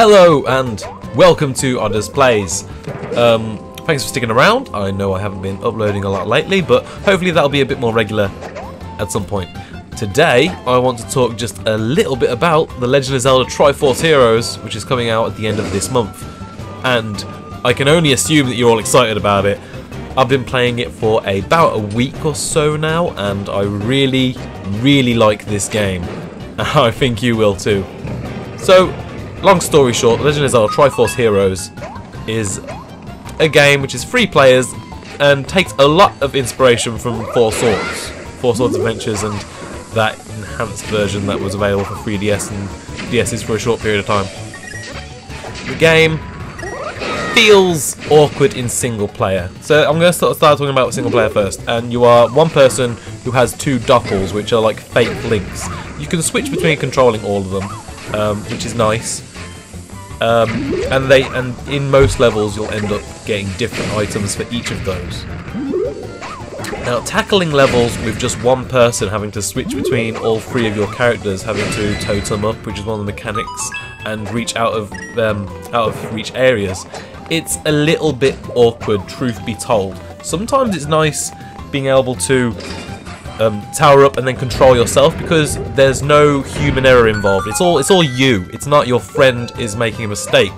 Hello and welcome to our displays. Thanks for sticking around. I know I haven't been uploading a lot lately, but hopefully that'll be a bit more regular at some point. Today I want to talk just a little bit about The Legend of Zelda TriForce Heroes, which is coming out at the end of this month. And I can only assume that you're all excited about it. I've been playing it for about a week or so now, and I really like this game. I think you will too. So, long story short, The Legend of Zelda TriForce Heroes is a game which is free players and takes a lot of inspiration from Four Swords Adventures and that enhanced version that was available for 3DS and DS's for a short period of time. The game feels awkward in single player. So I'm going to start talking about single player first, and you are one person who has two doppels, which are like fake links. You can switch between controlling all of them, which is nice. And in most levels you'll end up getting different items for each of those. Now, tackling levels with just one person having to switch between all three of your characters, having to totem up, which is one of the mechanics, and reach out of reach areas, it's a little bit awkward, truth be told. Sometimes it's nice being able to tower up and then control yourself, because there's no human error involved. It's all you. It's not your friend is making a mistake.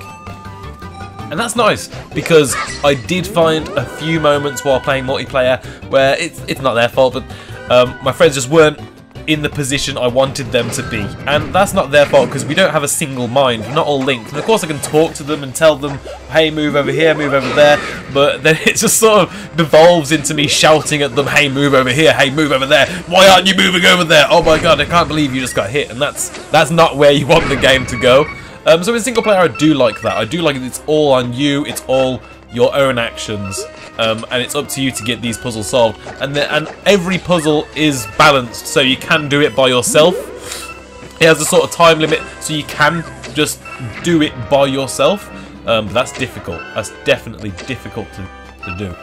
And that's nice, because I did find a few moments while playing multiplayer where it's not their fault, but my friends just weren't in the position I wanted them to be. And that's not their fault, because we don't have a single mind. We're not all linked. And of course I can talk to them and tell them, hey, move over here, move over there. But then it just sort of devolves into me shouting at them, hey, move over here, hey, move over there. Why aren't you moving over there? Oh my god, I can't believe you just got hit. And that's not where you want the game to go. So in single player I do like that. I do like it. It's all on you. It's all your own actions. And it's up to you to get these puzzles solved. And every puzzle is balanced, so you can do it by yourself. It has a sort of time limit, so you can just do it by yourself. But that's difficult. That's definitely difficult to do.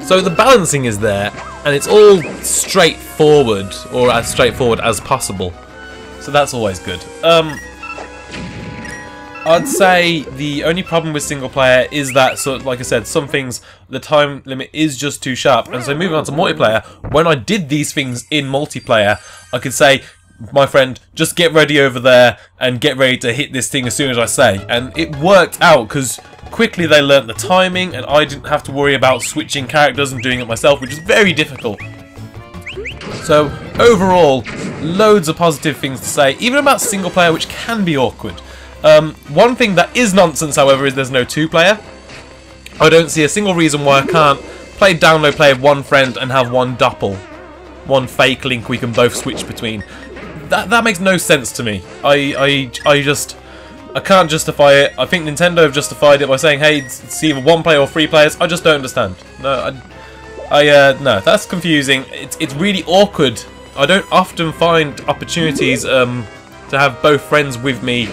So the balancing is there, and it's all straightforward, or as straightforward as possible. So that's always good. I'd say the only problem with single player is that, so like I said, some things, the time limit is just too sharp. And so moving on to multiplayer, when I did these things in multiplayer, I could say, my friend, just get ready over there and get ready to hit this thing as soon as I say. And it worked out, because quickly they learnt the timing, and I didn't have to worry about switching characters and doing it myself, which is very difficult. So overall, loads of positive things to say, even about single player, which can be awkward. One thing that is nonsense, however, is there's no two-player. I don't see a single reason why I can't download play with one friend and have one doppel, one fake link we can both switch between. That makes no sense to me. I can't justify it. I think Nintendo have justified it by saying, hey, it's either one player or three players. I just don't understand. No, no, that's confusing. It's really awkward. I don't often find opportunities to have both friends with me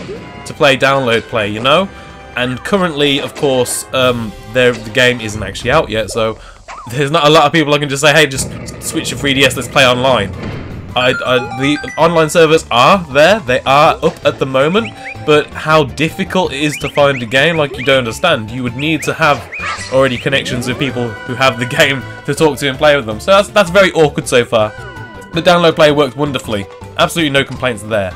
to play download play, you know? And currently, of course, the game isn't actually out yet, so there's not a lot of people I can just say, hey, just switch your 3DS, let's play online. The online servers are there, they are up at the moment, but how difficult it is to find a game, like, you don't understand. You would need to have already connections with people who have the game to talk to and play with them. So that's very awkward so far. The download play worked wonderfully. Absolutely no complaints there.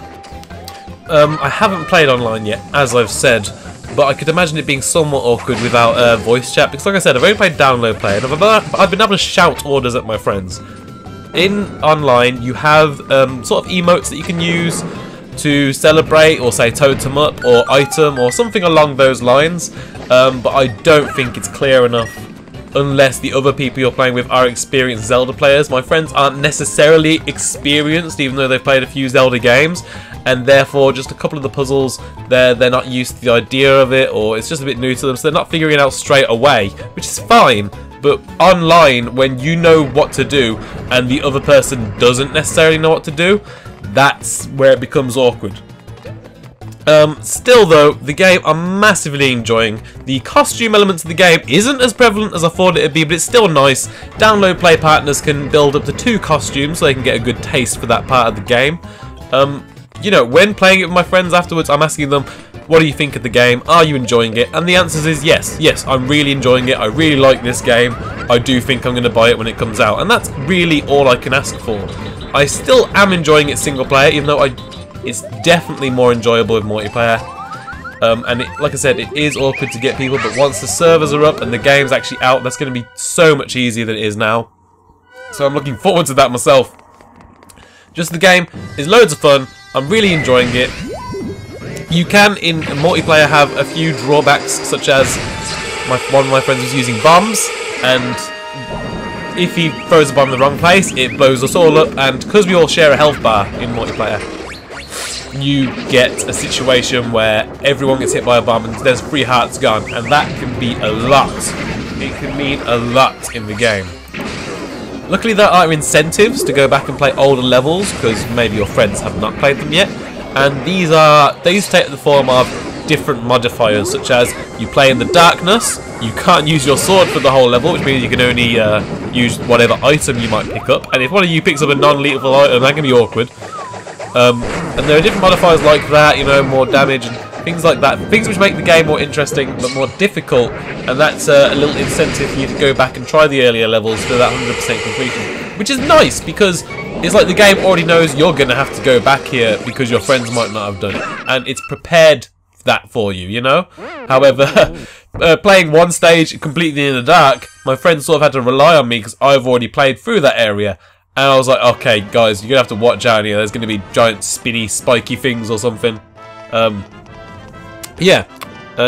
I haven't played online yet, as I've said, but I could imagine it being somewhat awkward without voice chat, because like I said, I've only played download play, and I've been able to shout orders at my friends. In online, you have sort of emotes that you can use to celebrate, or say totem up, or item, or something along those lines, but I don't think it's clear enough unless the other people you're playing with are experienced Zelda players. My friends aren't necessarily experienced, even though they've played a few Zelda games, and therefore just a couple of the puzzles, they're not used to the idea of it, or it's just a bit new to them, so they're not figuring it out straight away, which is fine. But online, when you know what to do and the other person doesn't necessarily know what to do, that's where it becomes awkward. Still though, the game I'm massively enjoying. The costume elements of the game isn't as prevalent as I thought it would be, but it's still nice. Download play partners can build up to 2 costumes so they can get a good taste for that part of the game. you know, when playing it with my friends afterwards, I'm asking them, what do you think of the game? Are you enjoying it? And the answer is yes. Yes, I'm really enjoying it. I really like this game. I do think I'm going to buy it when it comes out. And that's really all I can ask for. I still am enjoying it single player, even though it's definitely more enjoyable with multiplayer. And like I said, it is awkward to get people, but once the servers are up and the game's actually out, that's going to be so much easier than it is now. So I'm looking forward to that myself. Just the game is loads of fun. I'm really enjoying it. You can, in multiplayer, have a few drawbacks, such as one of my friends was using bombs, and if he throws a bomb in the wrong place, it blows us all up, and because we all share a health bar in multiplayer, you get a situation where everyone gets hit by a bomb and there's 3 hearts gone, and that can be a lot. It can mean a lot in the game. Luckily there are incentives to go back and play older levels, because maybe your friends have not played them yet. And these take the form of different modifiers, such as you play in the darkness, you can't use your sword for the whole level, which means you can only use whatever item you might pick up. And if one of you picks up a non-lethal item, that can be awkward. And there are different modifiers like that, you know, more damage and things like that. Things which make the game more interesting but more difficult, and that's a little incentive for you to go back and try the earlier levels for that 100% completion. Which is nice, because it's like the game already knows you're going to have to go back here because your friends might not have done it. And it's prepared that for you, you know? However, playing one stage completely in the dark, my friends sort of had to rely on me because I've already played through that area. And I was like, okay, guys, you're going to have to watch out here. There's going to be giant, spinny, spiky things or something. Yeah.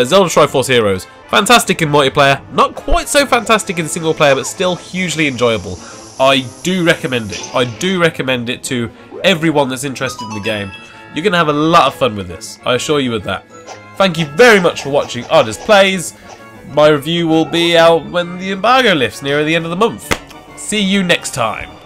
Zelda TriForce Heroes. Fantastic in multiplayer. Not quite so fantastic in single player, but still hugely enjoyable. I do recommend it. I do recommend it to everyone that's interested in the game. You're going to have a lot of fun with this. I assure you of that. Thank you very much for watching Odders Plays. My review will be out when the embargo lifts nearer the end of the month. See you next time.